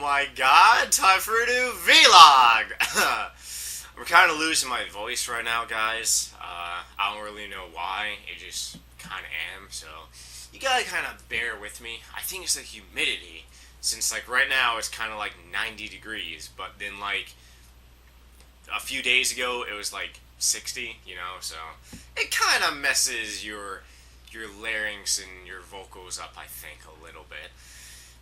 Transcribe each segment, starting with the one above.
my god, time for a new vlog! I'm kind of losing my voice right now, guys. I don't really know why, it just kind of am, so you gotta kind of bear with me. I think it's the humidity, since like right now it's kind of like 90 degrees, but then like a few days ago it was like 60, so it kind of messes your larynx and your vocals up, I think, a little bit.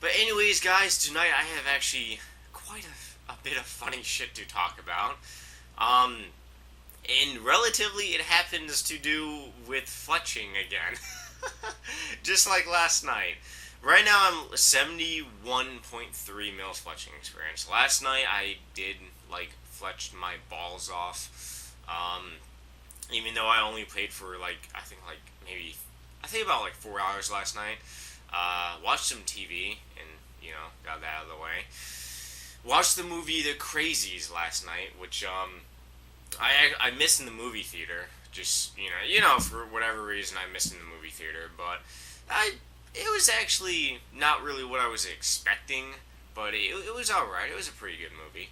But anyways, guys, tonight I have actually quite a bit of funny shit to talk about. And relatively it happens to do with fletching again. Just like last night. Right now I'm 71.3 mils fletching experience. Last night I did, fletched my balls off. Even though I only played for, I think about 4 hours last night. Watched some TV and, got that out of the way. Watched the movie The Crazies last night, which, I missed in the movie theater. Just, for whatever reason I missed in the movie theater. But it was actually not really what I was expecting, but it was alright. It was a pretty good movie.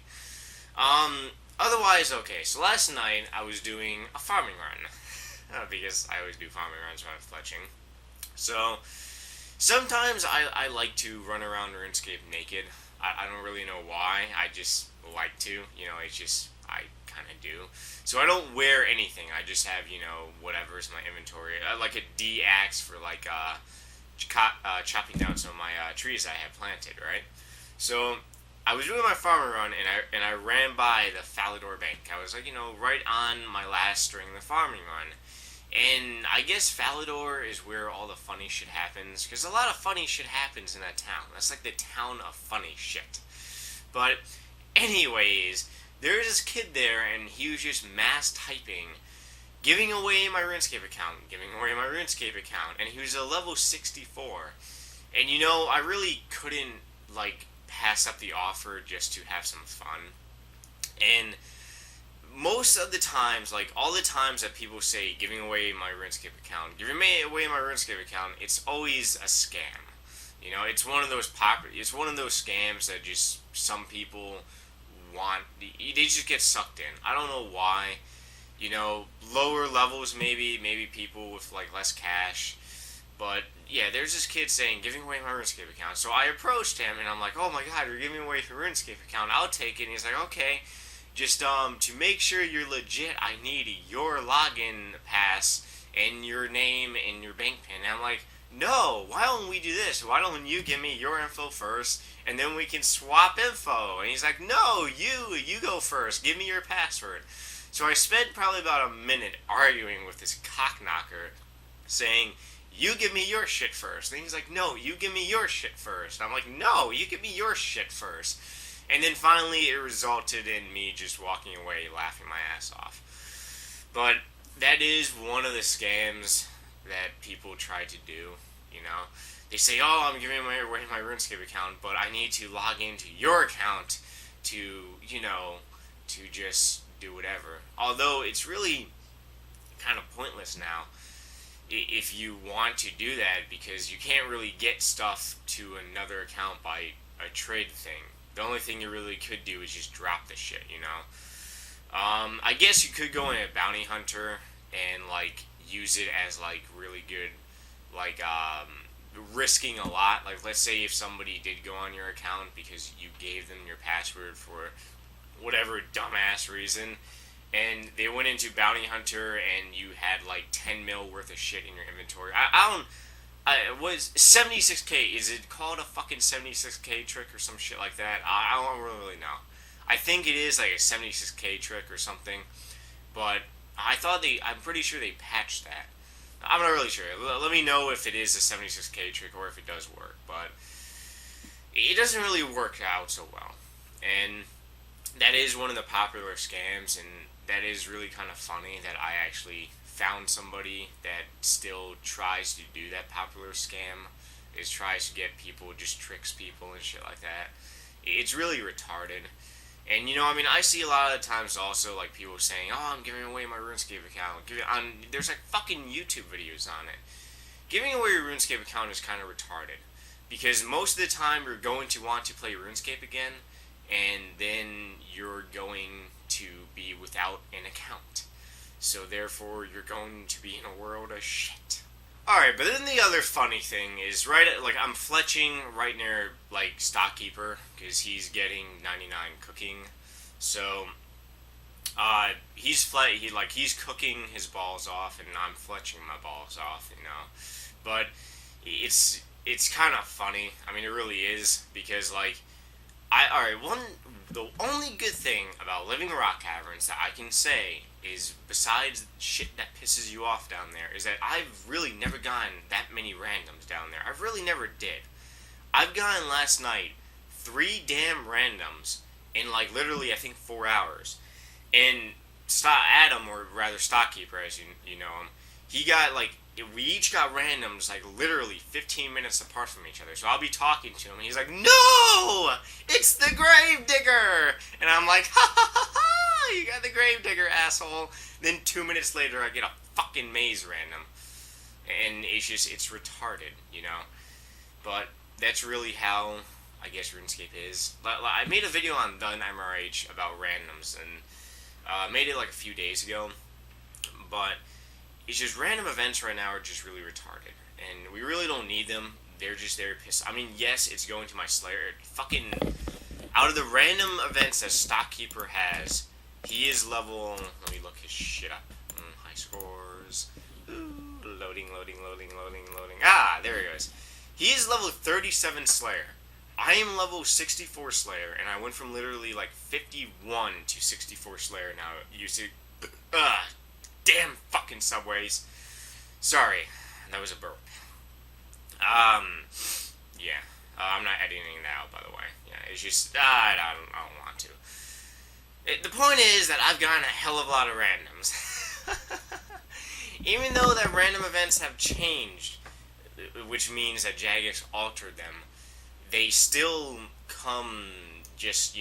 Otherwise, okay, so last night I was doing a farming run. Because I always do farming runs when I'm fletching. So, sometimes I like to run around Runescape naked. I don't really know why, I just like to, it's just, I kind of do. So I don't wear anything, I just have, whatever's in my inventory. Like a D-axe for, chopping down some of my trees I have planted, right? So, I was doing my farming run, and I ran by the Falador Bank. I was, right on my last string of the farming run. And I guess Falador is where all the funny shit happens, because a lot of funny shit happens in that town. That's like the town of funny shit. But anyways, there's this kid there, and he was just mass typing, giving away my RuneScape account, and he was a level 64. And I really couldn't, pass up the offer just to have some fun. And most of the times, all the times that people say giving away my RuneScape account, it's always a scam. It's one of those scams that just some people want. They just get sucked in. I don't know why. Lower levels maybe people with less cash. But yeah, there's this kid saying giving away my RuneScape account. So I approached him and I'm like, "Oh my god, you're giving away your RuneScape account. I'll take it." And he's like, "Okay. Just, to make sure you're legit, I need your login pass and your name and your bank pin." And I'm like, "No, why don't we do this? Why don't you give me your info first, and then we can swap info?" And he's like, "No, you go first. Give me your password." So I spent probably about a minute arguing with this cockknocker, saying, "You give me your shit first." And he's like, "No, you give me your shit first." And I'm like, "No, you give me your shit first." And then finally it resulted in me just walking away laughing my ass off. But that is one of the scams that people try to do, They say, "Oh, I'm giving away my RuneScape account, but I need to log into your account to, to just do whatever." Although it's really kind of pointless now if you want to do that, because you can't really get stuff to another account by a trade thing. The only thing you really could do is just drop the shit, I guess you could go in a bounty hunter and, use it as, really good, risking a lot. Let's say if somebody did go on your account because you gave them your password for whatever dumbass reason, and they went into bounty hunter and you had, 10 mil worth of shit in your inventory. It was 76k. Is it called a fucking 76k trick or some shit like that? I don't really know. I think it is a 76k trick or something, but I'm pretty sure they patched that. I'm not really sure. Let me know if it is a 76k trick or if it does work, but it doesn't really work out so well. And that is one of the popular scams, and that is really kind of funny that I actually found somebody that still tries to do that popular scam, tries to get people, just tricks people and shit like that. It's really retarded. And, I see a lot of the times also, people saying, "Oh, I'm giving away my RuneScape account." There's, fucking YouTube videos on it. Giving away your RuneScape account is kind of retarded. because most of the time you're going to want to play RuneScape again, and then you're going to be without an account. So therefore, you're going to be in a world of shit. Alright, but then the other funny thing is, I'm fletching right near, Stockkeeper, because he's getting 99 cooking. So, he's cooking his balls off, and I'm fletching my balls off, But it's kind of funny. I mean, it really is, because, the only good thing about living in rock caverns that I can say is, besides shit that pisses you off down there, is that I've really never gotten that many randoms down there. I really never did. I've gotten last night 3 damn randoms in literally I think 4 hours. And Adam, or rather Stockkeeper as you know him, he got we each got randoms literally 15 minutes apart from each other. So I'll be talking to him and he's like, "No! It's the Gravedigger!" And I'm like, "Ha ha ha ha! You got the Gravedigger, asshole!" Then 2 minutes later I get a fucking maze random. And it's retarded, But that's really how I guess RuneScape is. I made a video on the MRH about randoms, and made it a few days ago. But it's just random events right now are just really retarded. And we really don't need them. They're just there to piss. I mean, yes, it's going to my Slayer. Fucking, out of the random events that Stockkeeper has, he is level, let me look his shit up. High scores. Ooh, loading. Ah, there he goes. He is level 37 Slayer. I am level 64 Slayer, and I went from literally 51 to 64 Slayer now. You see, damn fucking subways. Sorry, that was a burp. Yeah. I'm not editing that out, by the way. Yeah, it's just, I don't want to. The point is that I've gotten a hell of a lot of randoms. Even though that random events have changed, which means that Jagex altered them, they still come just,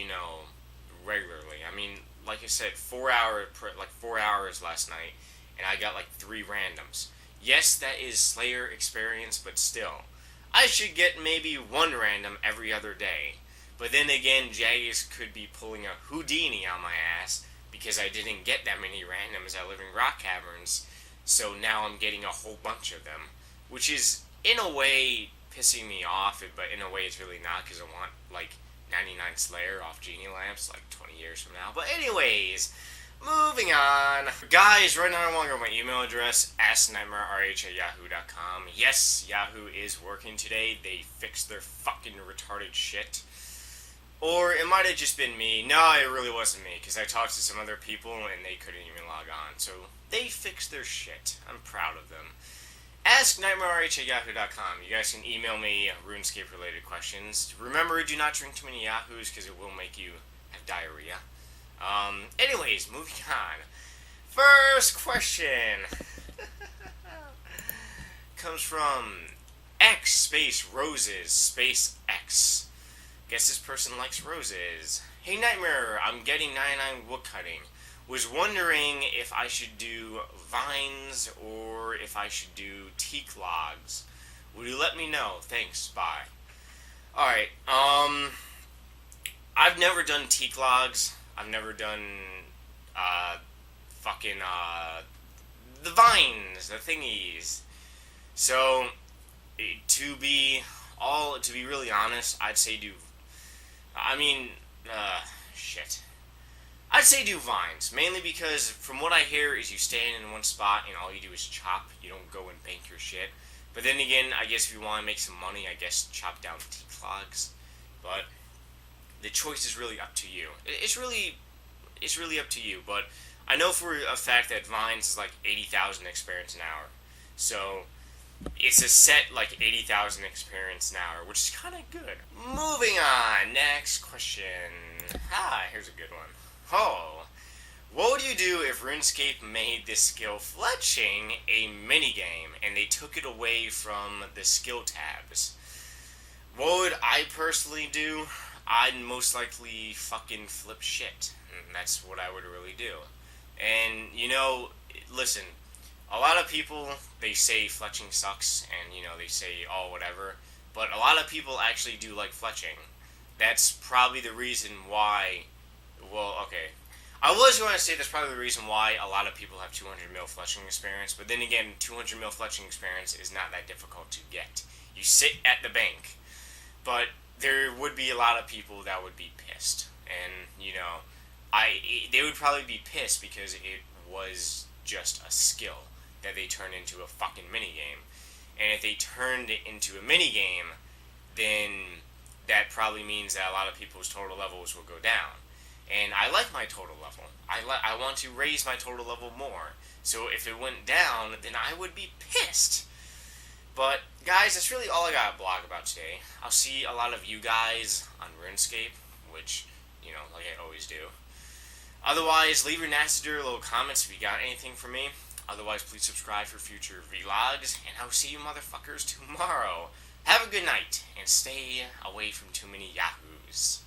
regularly. I mean, like I said, 4 hours last night, and I got 3 randoms. Yes, that is Slayer experience, but still. I should get maybe 1 random every other day. But then again, Jagex could be pulling a Houdini on my ass, because I didn't get that many randoms at Living Rock Caverns, so now I'm getting a whole bunch of them. Which is, in a way, pissing me off, but in a way it's really not, because I want, 99 Slayer off Genie Lamps, 20 years from now. But anyways, moving on. Guys, right now I want to go my email address, asknightmarerh@yahoo.com. Yes, Yahoo is working today. They fixed their fucking retarded shit. Or it might have just been me. No, it really wasn't me, because I talked to some other people and they couldn't even log on. So they fixed their shit. I'm proud of them. AskNightmarerh@yahoo.com. You guys can email me RuneScape related questions. Remember, do not drink too many Yahoos, because it will make you have diarrhea. Anyways, moving on. First question comes from X space roses space X. Guess this person likes roses. Hey Nightmare, I'm getting 99 woodcutting. Was wondering if I should do vines or if I should do teak logs. Will you let me know? Thanks, bye. Alright, I've never done teak logs. I've never done, the vines, the thingies. So, to be really honest, I'd say I'd say do vines, mainly because from what I hear is you stand in one spot and all you do is chop. You don't go and bank your shit. But then again, I guess if you want to make some money, I guess chop down teak logs. But the choice is really up to you. It's really up to you. But I know for a fact that vines is 80,000 experience an hour. So it's a set 80,000 experience an hour, which is kind of good. Moving on, next question. Here's a good one. What would you do if RuneScape made this skill fletching a minigame and they took it away from the skill tabs? What would I personally do? I'd most likely fucking flip shit. And that's what I would really do. And, listen, a lot of people, they say fletching sucks and, they say, oh, whatever. but a lot of people actually do like fletching. That's probably the reason why. Well, okay. I was going to say that's probably the reason why a lot of people have 200 mil fletching experience, but then again, 200 mil fletching experience is not that difficult to get. You sit at the bank, but there would be a lot of people that would be pissed, and they would probably be pissed because it was just a skill that they turned into a fucking minigame. And if they turned it into a minigame, then that probably means that a lot of people's total levels will go down. And I like my total level. I want to raise my total level more. So if it went down, then I would be pissed. But, guys, that's really all I got to blog about today. I'll see a lot of you guys on Runescape, which, like I always do. Otherwise, leave your nasty dirty little comments if you got anything for me. Otherwise, please subscribe for future vlogs, and I'll see you motherfuckers tomorrow. Have a good night, and stay away from too many yahoos.